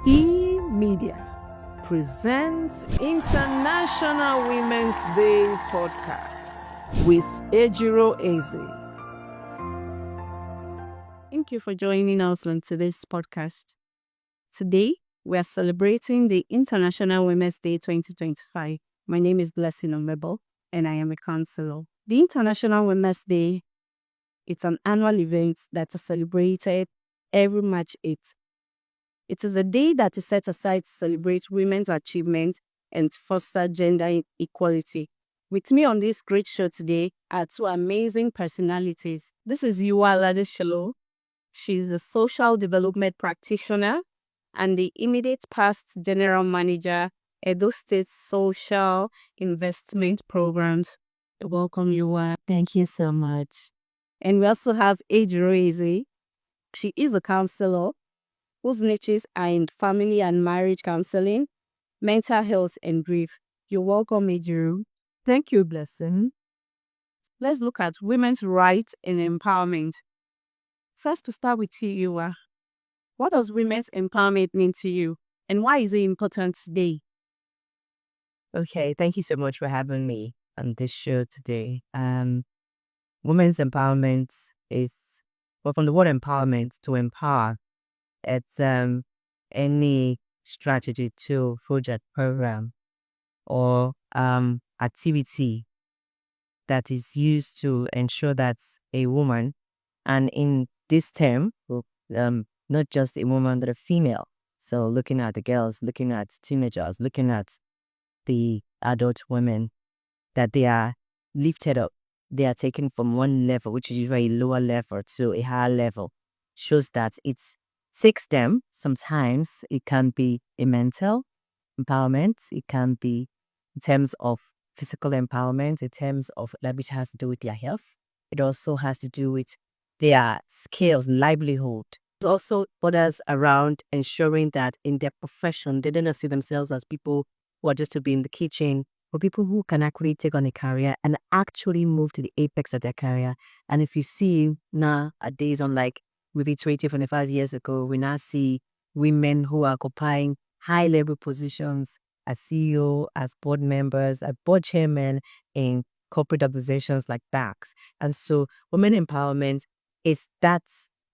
E-Media presents International Women's Day podcast with Ejiro Eze. Thank you for joining us on today's podcast. Today, we are celebrating the International Women's Day 2025. My name is Blessing Omebo, and I am a counselor. The International Women's Day, it's an annual event that is celebrated every March 8th. It is a day that is set aside to celebrate women's achievements and foster gender equality. With me on this great show today are two amazing personalities. This is Yuwa Ladeshalo. She's a social development practitioner and the immediate past general manager, Edo State Social Investment Programs. Welcome, Yuwa. Thank you so much. And we also have Ejiro Eze. She is a counselor whose niches are in family and marriage counseling, mental health, and grief. You're welcome, Ejiro. Thank you, Blessing. Let's look at women's rights and empowerment. First, to start with you, Yuwa. What does women's empowerment mean to you, and why is it important today? Okay, thank you so much for having me on this show today. Women's empowerment is, well, from the word empowerment, to empower. It's any strategy, tool, project, program, or activity that is used to ensure that a woman, and in this term, not just a woman, but a female. So looking at the girls, looking at teenagers, looking at the adult women, that they are lifted up. They are taken from one level, which is usually a lower level, to a higher level. Shows that it takes them. Sometimes it can be a mental empowerment. It can be in terms of physical empowerment, in terms of that which has to do with their health. It also has to do with their skills, livelihood. It also borders around ensuring that in their profession, they don't see themselves as people who are just to be in the kitchen, but people who can actually take on a career and actually move to the apex of their career. And if you see nowadays, unlike maybe 20, 25 years ago, we now see women who are occupying high-level positions as CEO, as board members, as board chairmen in corporate organizations like banks. And so women empowerment is that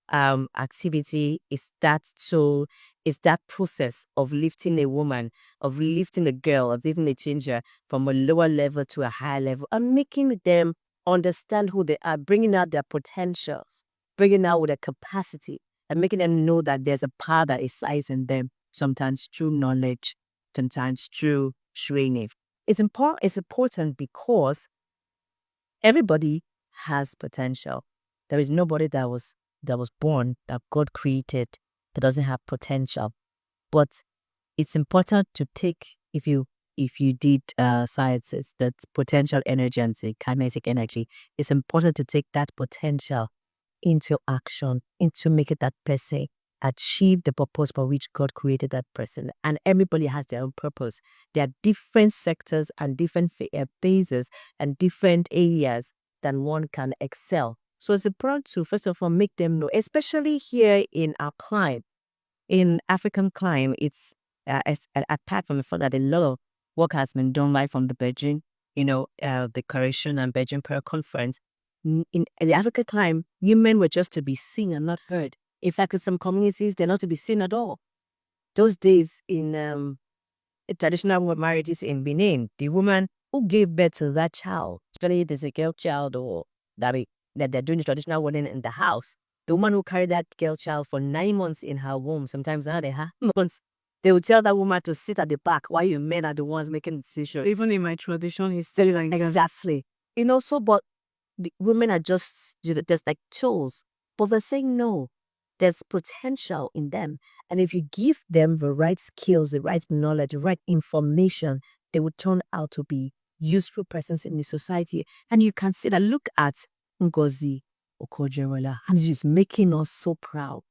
activity, is that tool, is that process of lifting a woman, of lifting a girl, of lifting a teenager from a lower level to a higher level, and making them understand who they are, bringing out their potentials, bringing out their capacity, and making them know that there's a power that resides in them, sometimes through knowledge, sometimes through training. It's important because everybody has potential. There is nobody that was born, that God created, that doesn't have potential. But it's important to take, if you did sciences, that potential energy and say kinetic energy, it's important to take that potential into action, into making that person achieve the purpose for which God created that person. And everybody has their own purpose. There are different sectors and different phases and different areas that one can excel. So it's important to, first of all, make them know, especially here in our climate, in African climate, it's apart from the fact that a lot of work has been done right from the Beijing, Declaration and Beijing Prayer Conference. In the African climate, women were just to be seen and not heard. In fact, in some communities, they're not to be seen at all. Those days in traditional marriages in Benin, the woman who gave birth to that child, especially if there's a girl child or that they're doing the traditional wedding in the house, the woman who carried that girl child for 9 months in her womb, sometimes now they have months, they would tell that woman to sit at the back while you men are the ones making the decision. Even in my tradition, it's still like exactly. But the women are just like tools. But they're saying no. There's potential in them. And if you give them the right skills, the right knowledge, the right information, they would turn out to be useful persons in the society. And you can see that. Look at Ngozi Okonjo-Iweala, and she's making us so proud.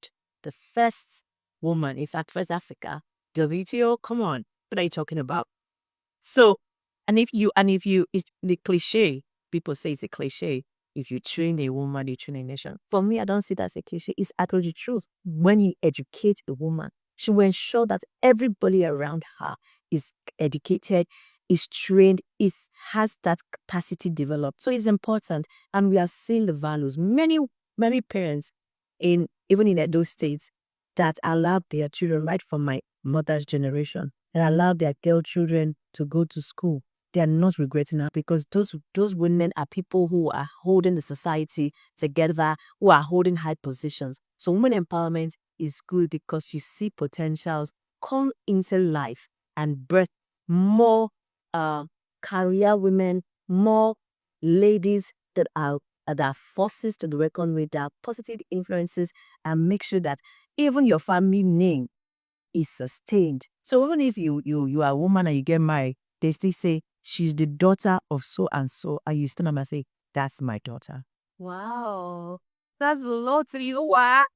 The first woman, in fact, first Africa, WTO, come on, what are you talking about? So, it's the cliche, people say it's a cliche. If you train a woman, you train a nation. For me, I don't see that as a cliche. It's actually the truth. When you educate a woman, She will ensure that everybody around her is educated, is trained, has that capacity developed. So it's important. And we are seeing the values. Many parents even in those states that allowed their children, right from my mother's generation, that allowed their girl children to go to school. They are not regretting that, because those women are people who are holding the society together, who are holding high positions. So women empowerment is good because you see potentials come into life and birth more career women, more ladies that are forces to the reckon with, that are positive influences, and make sure that even your family name is sustained. So even if you are a woman and you get married, they still say she's the daughter of so and so, and you stand up and say, that's my daughter. Wow, that's a lot to you. What?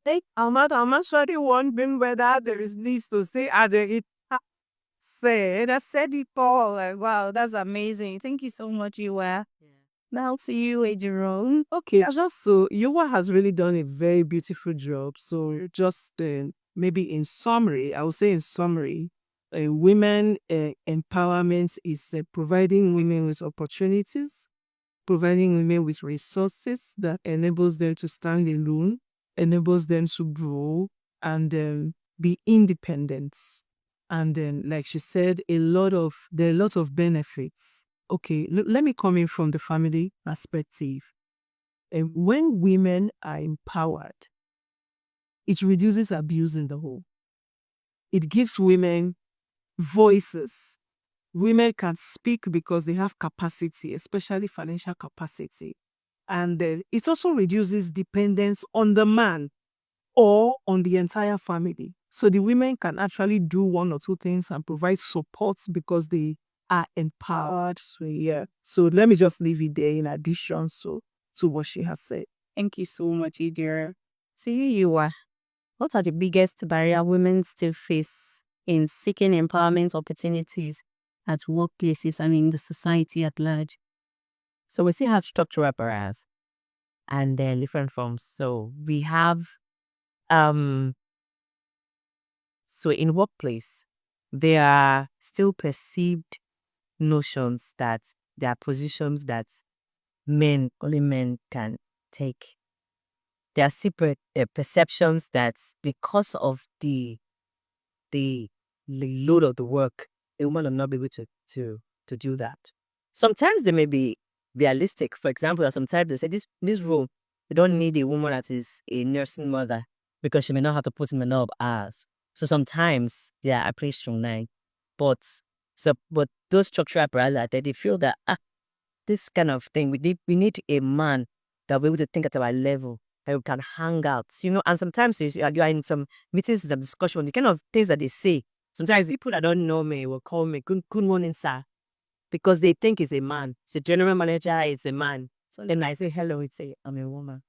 Hey, I'm actually wondering whether there is this to say other it said. I said it all. Like, wow, that's amazing. Thank you so much, Iwa. Now to you, Ejiro. Okay, just so Iwa has really done a very beautiful job. So just maybe in summary, I would say in summary, women empowerment is providing women with opportunities, providing women with resources that enables them to stand alone, enables them to grow and be independent. And then, like she said, there are a lot of benefits. Okay, let me come in from the family perspective. When women are empowered, it reduces abuse in the home. It gives women voices. Women can speak because they have capacity, especially financial capacity. And it also reduces dependence on the man or on the entire family. So the women can actually do one or two things and provide support because they are empowered. So yeah. So let me just leave it there in addition to what she has said. Thank you so much, Ejiro. So you are. What are the biggest barrier women still face in seeking empowerment opportunities at workplaces and in the society at large? So we still have structural barriers, and they're different forms. So we have so in workplace, there are still perceived notions that there are positions that only men can take. There are separate perceptions that because of the load of the work, a woman will not be able to do that. Sometimes they may be realistic. For example, sometimes they say this role, they don't need a woman that is a nursing mother because she may not have to put in enough hours. So sometimes they are approached from nine. But those structural barriers, they feel that this kind of thing, we need a man that will be able to think at our level, that we can hang out, and sometimes you are in some meetings, some discussion, the kind of things that they say. Sometimes people that don't know me will call me, good morning, sir, because they think it's a man. It's a general manager, it's a man. So then I say, hello, I'm a woman.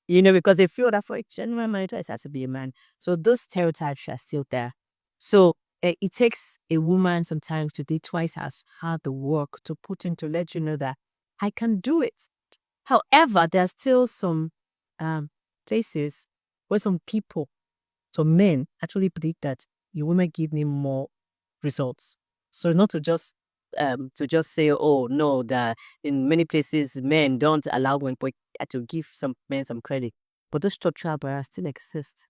Because they feel that for a general manager, it has to be a man. So those stereotypes are still there. So it takes a woman sometimes to do twice as hard the work to put in to let you know that I can do it. However, there are still some places where some men actually believe that a woman give me more results. So not to just say, oh no, that in many places men don't allow women, but to give some men some credit. But those structural barriers still exist.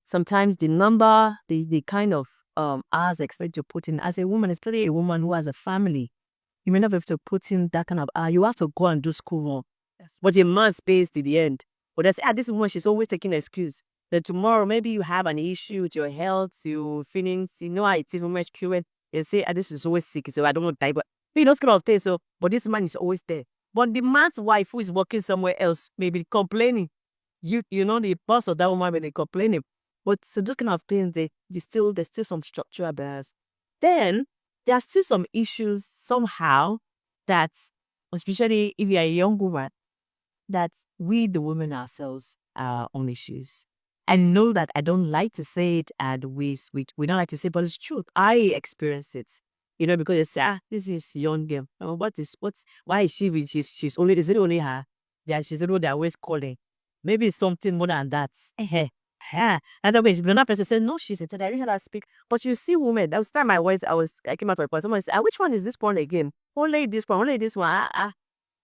Sometimes the kind of hours expected to put in as a woman, especially a woman who has a family, you may not be able to put in that kind of hour. You have to go and do school work. But a man pays to the end. But they say, this woman, she's always taking an excuse. Then tomorrow, maybe you have an issue with your health, your feelings, how it is, much children. They say, this is always sick, so I don't want to die. But those kind of things. So, but this man is always there. But the man's wife who is working somewhere else may be complaining. The boss of that woman may be complaining. But so those kind of things, there's still some structural barriers. Then there are still some issues somehow that, especially if you're a young woman, that we, the women ourselves, are on issues. I know that I don't like to say it, and we don't like to say it, but it's truth. I experience it, because they say, this is young girl. Why is she? She's only, is it only her? Yeah, she's the one they're always calling. Maybe it's something more than that. Yeah. And then when another person said, no, she's a third. I didn't hear her speak. But you see women, that was the time I came out for a point. Someone said, which one is this one again? Only this one, only this one.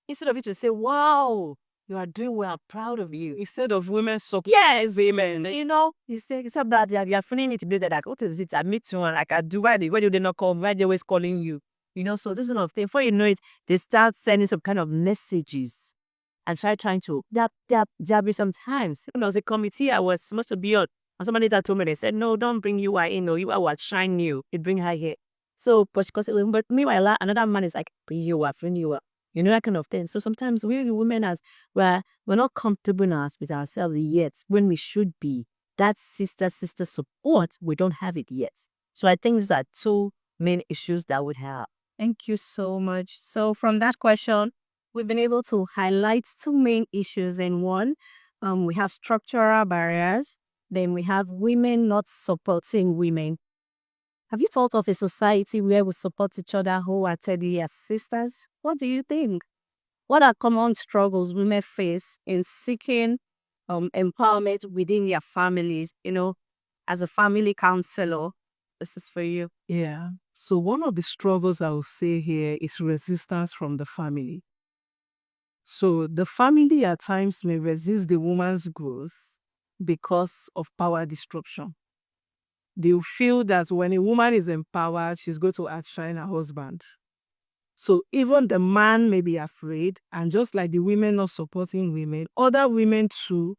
Instead of you to say, wow, you are doing well, I'm proud of you. Instead of women support. Yes, amen. You know, you say, except that you're feeling it to be that, like, what is it? I meet you and I can do, why do they not call me? Why they always calling you? You know, so this kind of thing. Before you know it, they start sending some kind of messages and trying to, there'll be some times, when there was a committee I was supposed to be on, and somebody that told me, they said, no, don't bring you in, or you will shine you. It bring her here. So, but meanwhile, another man is like, bring you up. You know, that kind of thing. So sometimes we women, as we're not comfortable enough with ourselves yet when we should be. That sister support, we don't have it yet. So I think these are two main issues that would have. Thank you so much. So from that question, we've been able to highlight two main issues in one. We have structural barriers. Then we have women not supporting women. Have you thought of a society where we support each other wholeheartedly as sisters? What do you think? What are common struggles women face in seeking empowerment within their families? You know, as a family counselor, this is for you. Yeah. So one of the struggles I will say here is resistance from the family. So the family at times may resist the woman's growth because of power disruption. They will feel that when a woman is empowered, she's going to outshine her husband. So even the man may be afraid, and just like the women not supporting women, other women too,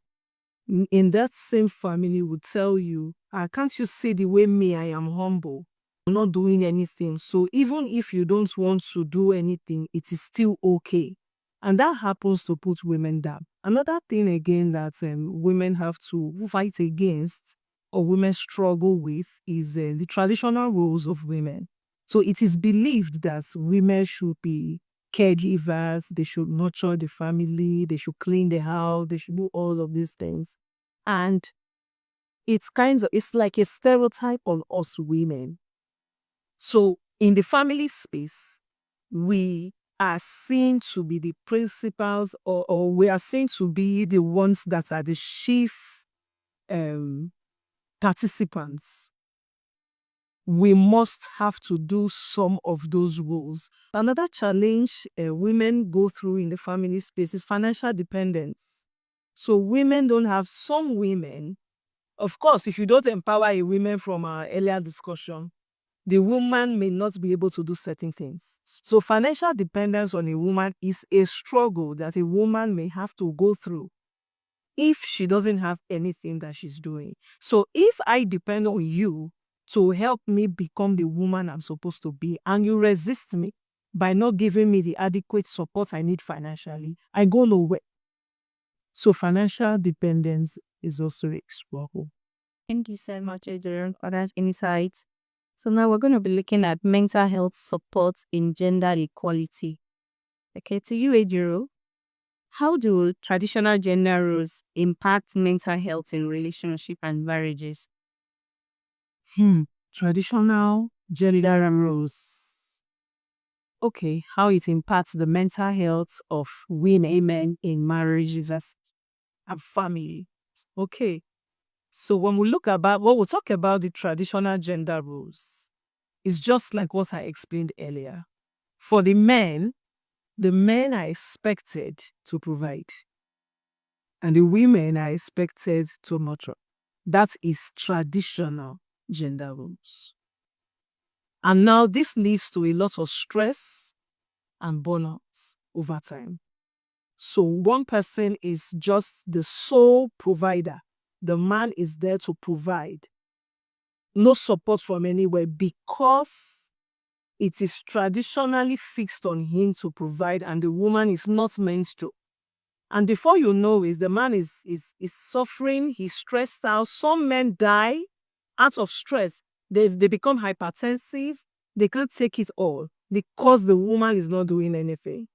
in that same family would tell you, can't you see the way me, I am humble, I'm not doing anything. So even if you don't want to do anything, it is still okay. And that happens to put women down. Another thing again that women have to fight against or women struggle with is the traditional roles of women. So it is believed that women should be caregivers, they should nurture the family, they should clean the house, they should do all of these things. And it's like a stereotype on us women. So in the family space, we are seen to be the principals, or we are seen to be the ones that are the chief participants. We must have to do some of those roles. Another challenge women go through in the family space is financial dependence. So some women, of course, if you don't empower a woman from our earlier discussion, the woman may not be able to do certain things. So financial dependence on a woman is a struggle that a woman may have to go through if she doesn't have anything that she's doing. So if I depend on you to help me become the woman I'm supposed to be, and you resist me by not giving me the adequate support I need financially, I go nowhere. So financial dependence is also a struggle. Thank you so much, Ejiro, for that insight. So now we're going to be looking at mental health support in gender equality. Okay, to you, Ejiro, how do traditional gender roles impact mental health in relationship and marriages? Traditional gender roles. Okay, how it impacts the mental health of women in marriages and family. Okay, so when we we'll talk about the traditional gender roles, it's just like what I explained earlier. For the men are expected to provide, and the women are expected to nurture. That is traditional gender roles. And now this leads to a lot of stress and burnouts over time. So one person is just the sole provider. The man is there to provide. No support from anywhere because it is traditionally fixed on him to provide and the woman is not meant to. And before you know it, the man is suffering, he's stressed out. Some men die out of stress. They become hypertensive. They can't take it all because the woman is not doing anything.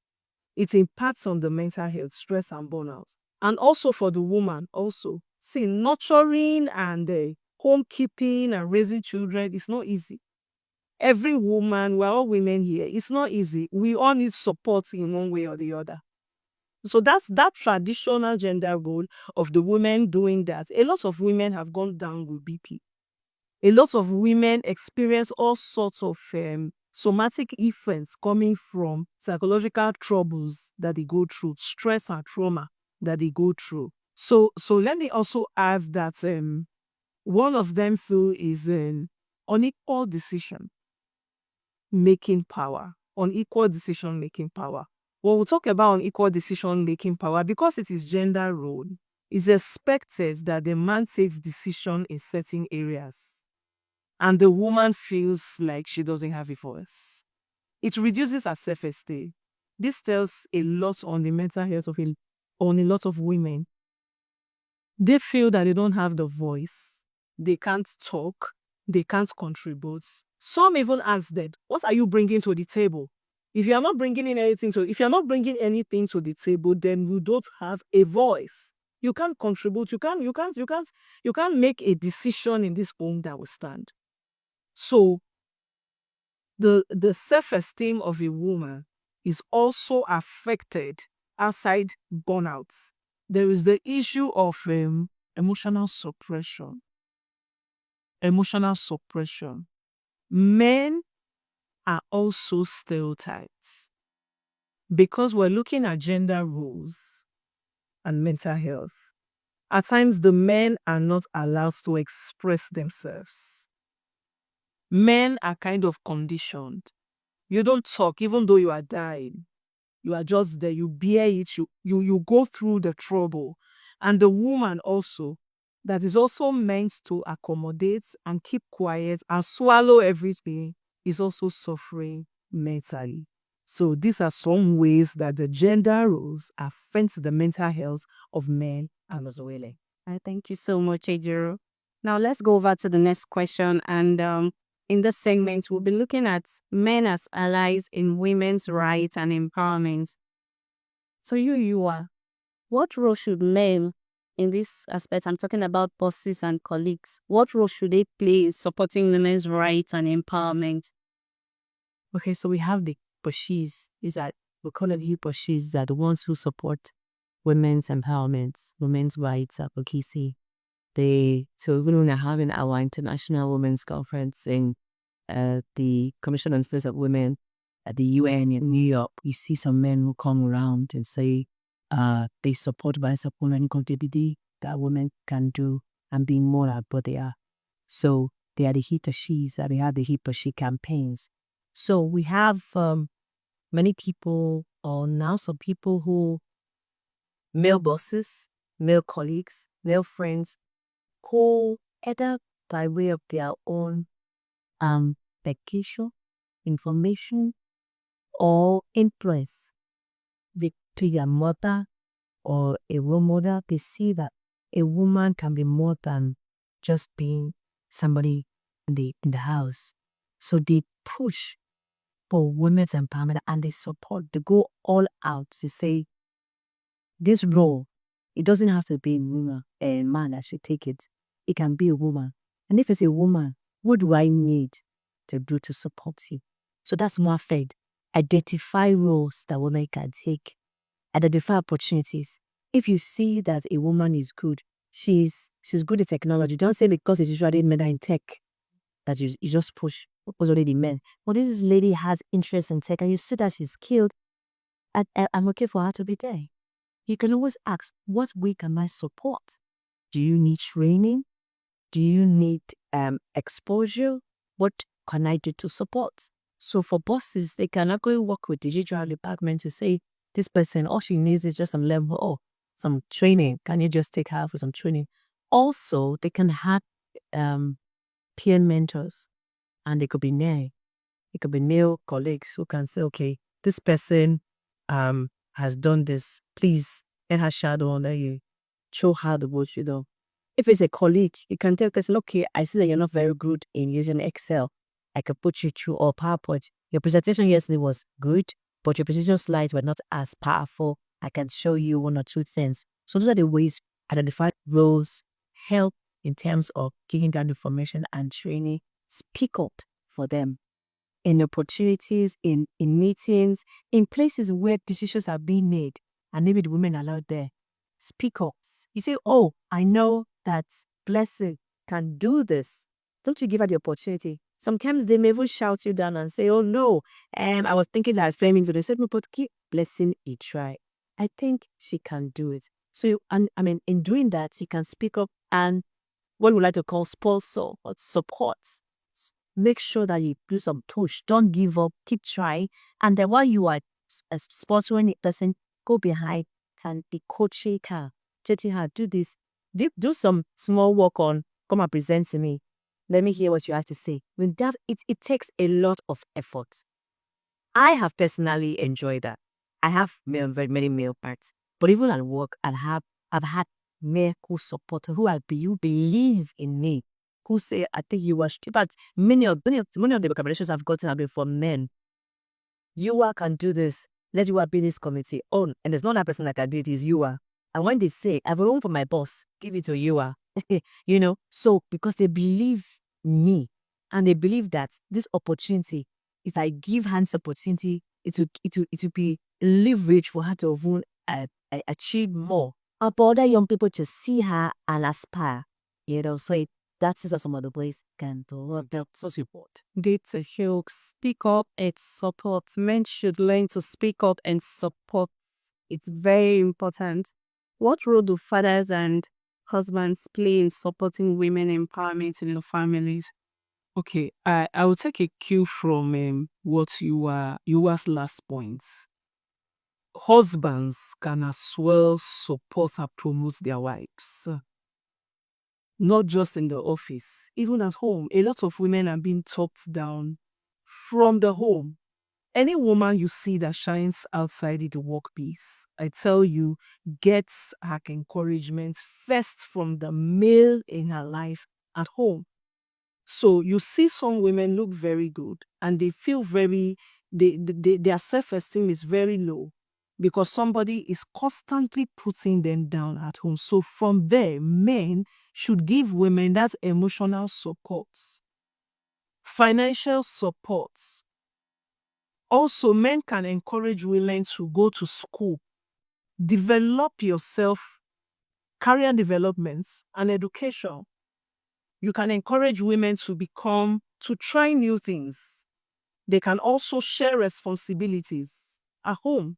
It impacts on the mental health, stress and burnout. And also for the woman, also. See, nurturing and homekeeping and raising children is not easy. Every woman, we're all women here, it's not easy. We all need support in one way or the other. So that's that traditional gender role of the women doing that. A lot of women have gone down with BP. A lot of women experience all sorts of somatic effects coming from psychological troubles that they go through, stress and trauma that they go through. So let me also add that one of them too is unequal decision making power. Unequal decision making power. When we talk about unequal decision making power, because it is gender role, it's expected that the man takes decision in certain areas and the woman feels like she doesn't have a voice. It reduces her self-esteem. This tells a lot on the mental health of on a lot of women. They feel that they don't have the voice, they can't talk, they can't contribute. Some even ask that, what are you bringing to the table? If you're not bringing anything to the table, then you don't have a voice. You can't contribute. You can't make a decision in this home that will stand. So the self-esteem of a woman is also affected outside burnouts. There is the issue of emotional suppression. Emotional suppression. Men are also stereotyped because we're looking at gender roles and mental health. At times, the men are not allowed to express themselves. Men are kind of conditioned. You don't talk even though you are dying. You are just there. You bear it. You go through the trouble. And the woman also, that is also meant to accommodate and keep quiet and swallow everything, is also suffering mentally. So these are some ways that the gender roles affect the mental health of men and as women. Thank you so much, Ejiro. Now let's go over to the next question. And in this segment, we'll be looking at men as allies in women's rights and empowerment. So you are, what role should men in this aspect, I'm talking about bosses and colleagues, what role should they play in supporting women's rights and empowerment? Okay, so we have the Bashis. We call them Bashis, are the ones who support women's empowerment, women's rights advocacy. So even when we're having our International Women's Conference in the Commission on Status of Women at the UN in New York, you see some men who come around and say they support rights of women contributing that women can do and be more at what they are. So they are the Hitashis, and we have the Hipashi campaigns. So we have many people, or now some people who, male bosses, male colleagues, male friends, who either by way of their own vacation, information, or influence to their mother or a role model, they see that a woman can be more than just being somebody in the house. So they push for women's empowerment and they support, they go all out to say this role, it doesn't have to be a woman, a man that should take it. It can be a woman. And if it's a woman, what do I need to do to support you? So that's more fed. Identify roles that women can take. Identify opportunities. If you see that a woman is good, she's good at technology. Don't say because it's usually men in tech that you just push. What was already men? Well, this lady has interest in tech and you see that she's skilled. I'm okay for her to be there. You can always ask, what way can I support? Do you need training? Do you need exposure? What can I do to support? So for bosses, they cannot go work with the digital department to say, this person, all she needs is just some level or some training. Can you just take her for some training? Also, they can have peer mentors, and they could be male colleagues who can say, okay, this person has done this. Please let her shadow under you. Show her the what you do. If it's a colleague, you can tell the person, okay, I see that you're not very good in using Excel. I can put you through or PowerPoint. Your presentation yesterday was good, but your presentation slides were not as powerful. I can show you one or two things. So those are the ways identify roles, help in terms of giving that information and training, speak up for them in opportunities, in meetings, in places where decisions are being made. and maybe the women are out there, speak up. You say, oh, I know that Blessing can do this. Don't you give her the opportunity? Sometimes they may even shout you down and say, oh no, I was thinking that Femi would have said, but keep Blessing a try. I think she can do it. So, in doing that, you can speak up and what we like to call sponsor or support. Make sure that you do some push. Don't give up. Keep trying. And then while you are sponsoring a person, go behind and be coaching her, teaching her, do this. Do some small work on, come and present to me. Let me hear what you have to say. When that, it takes a lot of effort. I have personally enjoyed that. I have very many male parts. But even at work, I've had male supporter who believe in me, who say, I think you are stupid. But many of the recommendations I've gotten have been from men. You can do this. Let you be this committee. Oh, and there's not that person that can do it, is you are. And when they say, I have a room for my boss, give it to you are. So because they believe me and they believe that this opportunity, if I give Hans opportunity, it will be leverage for her to even achieve more. But other young people to see her and aspire, so that is some of the ways can do so support. It's a help. Speak up and support. Men should learn to speak up and support. It's very important. What role do fathers and husbands play in supporting women empowerment in the families? Okay, I will take a cue from what you last points. Husbands can as well support and promote their wives. Not just in the office, even at home. A lot of women are being talked down from the home. Any woman you see that shines outside in the workplace, I tell you, gets her encouragement first from the male in her life at home. So you see some women look very good and they feel their self-esteem is very low because somebody is constantly putting them down at home. So from there, men should give women that emotional support, financial support. Also, men can encourage women to go to school, develop yourself, career development, and education. You can encourage women to try new things. They can also share responsibilities at home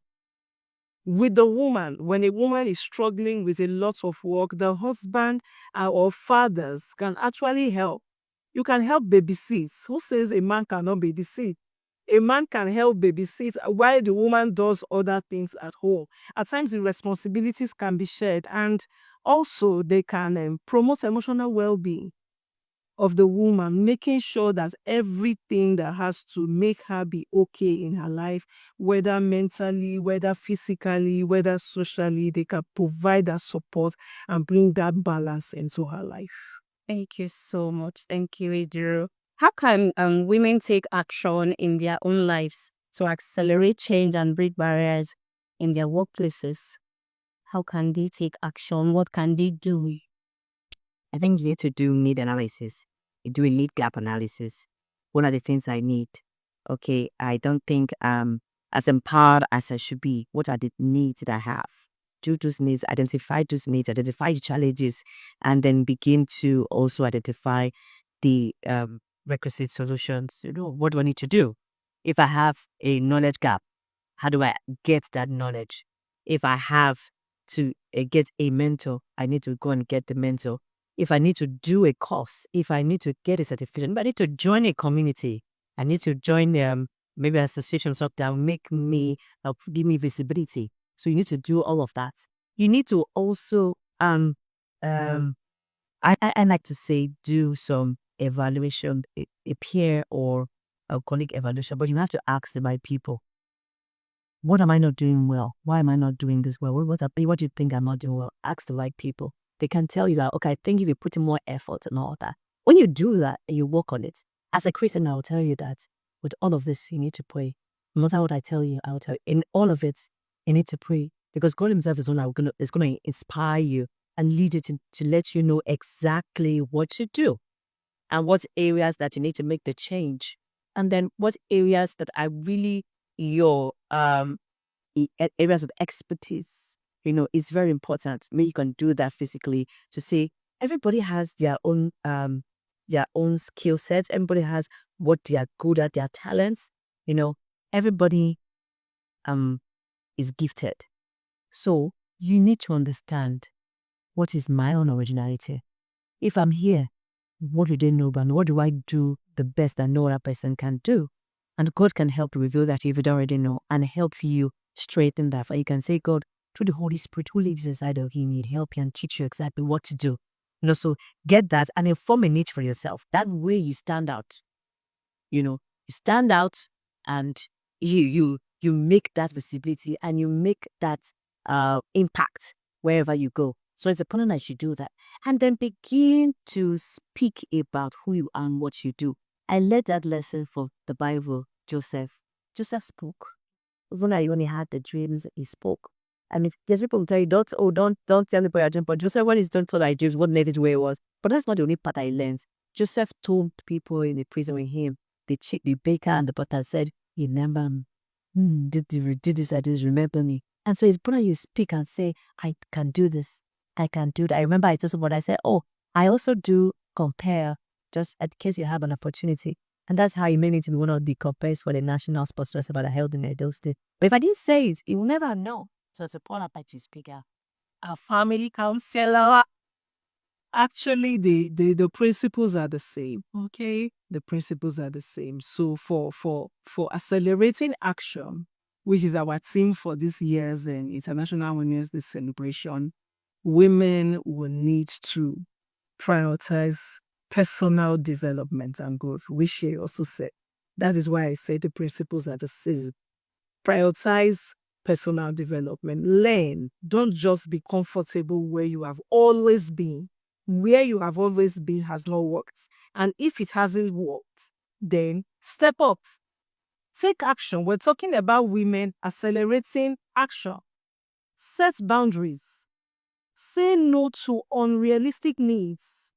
with the woman. When a woman is struggling with a lot of work, the husband or fathers can actually help. You can help babysit. Who says a man cannot babysit? A man can help babysit while the woman does other things at home. At times, the responsibilities can be shared, and also they can promote emotional well-being of the woman, making sure that everything that has to make her be okay in her life, whether mentally, whether physically, whether socially, they can provide that support and bring that balance into her life. Thank you so much. Thank you, Ejiro. How can women take action in their own lives to accelerate change and break barriers in their workplaces? How can they take action? What can they do? I think you need to do need analysis. You do a need gap analysis. What are the things I need? Okay, I don't think as empowered as I should be. What are the needs that I have? Do those needs, identify the challenges, and then begin to also identify the requisite solutions. What do I need to do? If I have a knowledge gap, how do I get that knowledge? If I have to get a mentor, I need to go and get the mentor. If I need to do a course, if I need to get a certificate, if I need to join a community, I need to join maybe an association that will make me, give me visibility. So you need to do all of that. You need to also, I like to say, do some evaluation, a peer or a colleague evaluation, but you have to ask the right people. What am I not doing well? Why am I not doing this well? What do you think I'm not doing well? Ask the right people. They can tell you that, okay, I think if you put in more effort and all that. When you do that and you work on it, as a Christian, I will tell you that with all of this, you need to pray. No matter what I tell you, I will tell you. In all of it, you need to pray. Because God himself is going to inspire you and lead you to let you know exactly what to do and what areas that you need to make the change. And then what areas that are really your areas of expertise. It's very important. Maybe you can do that physically to say everybody has their own skill sets. Everybody has what they are good at, their talents. Everybody is gifted. So you need to understand what is my own originality. If I'm here, what do they know about me? What do I do the best that no other person can do? And God can help reveal that if you don't already know and help you straighten that. You can say, God, through the Holy Spirit who lives inside of you, need help you and teach you exactly what to do. So get that and form a niche for yourself. That way you stand out. You stand out and you make that visibility and you make that impact wherever you go. So it's important that you do that. And then begin to speak about who you are and what you do. I learned that lesson from the Bible, Joseph. Joseph spoke. Even though he only had the dreams, he spoke. And if there's people who tell you, don't tell anybody your dream. But Joseph, when he's done for my dreams, what needed where it was. But that's not the only part I learned. Joseph told people in the prison with him, the baker and the butler said, remember me. Did this, I did remember me. And so it's important you speak and say, I can do this. I can do that. I remember I told somebody, I said, I also do compare, just in case you have an opportunity. And that's how he made me to be one of the compares for the National Sports Festival that held in Edo State. But if I didn't say it, he will never know. So it's important that you speak out. A family counselor. Actually, the principles are the same. Okay, the principles are the same. So for accelerating action, which is our theme for this year's International Women's Day celebration, women will need to prioritize personal development and growth, which she also said. That is why I say the principles are the same. Prioritize personal development. Learn. Don't just be comfortable where you have always been. Where you have always been has not worked. And if it hasn't worked, then step up. Take action. We're talking about women accelerating action. Set boundaries. Say no to unrealistic needs.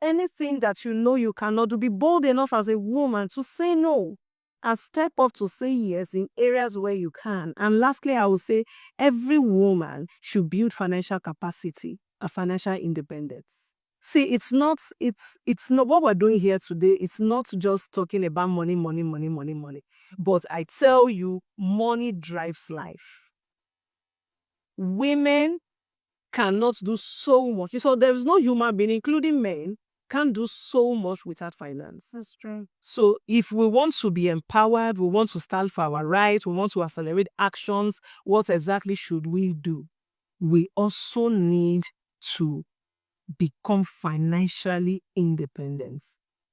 Anything that you know you cannot do, be bold enough as a woman to say no and step up to say yes in areas where you can. And lastly, I would say every woman should build financial capacity and financial independence. See, it's not what we're doing here today. It's not just talking about money. But I tell you, money drives life. Women cannot do so much. So there is no human being, including men, can do so much without finance. That's true. So if we want to be empowered, we want to stand for our rights, we want to accelerate actions, what exactly should we do? We also need to become financially independent.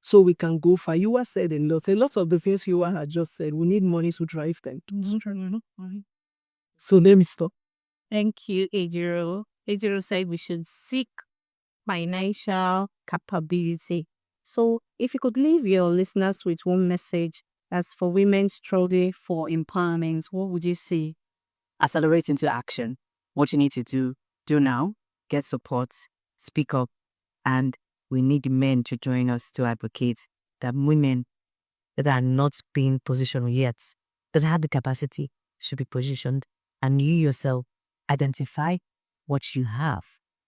So we can go for, you have said a lot of the things you have just said, we need money to drive them. So let me stop. Thank you, Ejiro. Ejiro said we should seek financial capability. So if you could leave your listeners with one message as for women struggling for empowerment, what would you say? Accelerate into action. What you need to do now. Get support. Speak up. And we need men to join us to advocate that women that are not being positioned yet, that have the capacity, should be positioned. And you yourself identify what you have,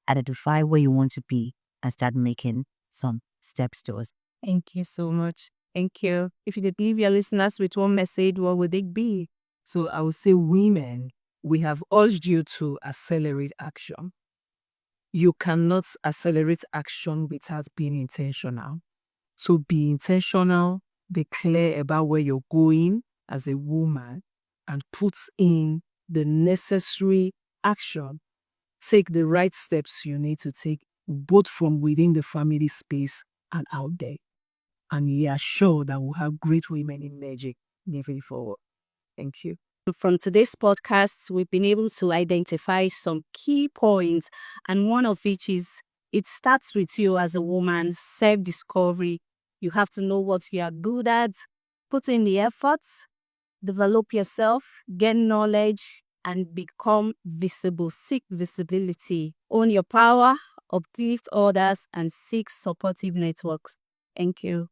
identify where you want to be, and start making some steps towards. Thank you so much. Thank you. If you could leave your listeners with one message, what would it be? So I would say, women, we have urged you to accelerate action. You cannot accelerate action without being intentional. So be intentional, be clear about where you're going as a woman, and put in the necessary action. Take the right steps you need to take, both from within the family space and out there. And you are sure that we'll have great women in magic moving forward. Thank you. From today's podcast, we've been able to identify some key points, and one of which is it starts with you as a woman, self-discovery. You have to know what you are good at, put in the efforts, develop yourself, gain knowledge, and become visible. Seek visibility. Own your power, uplift others, and seek supportive networks. Thank you.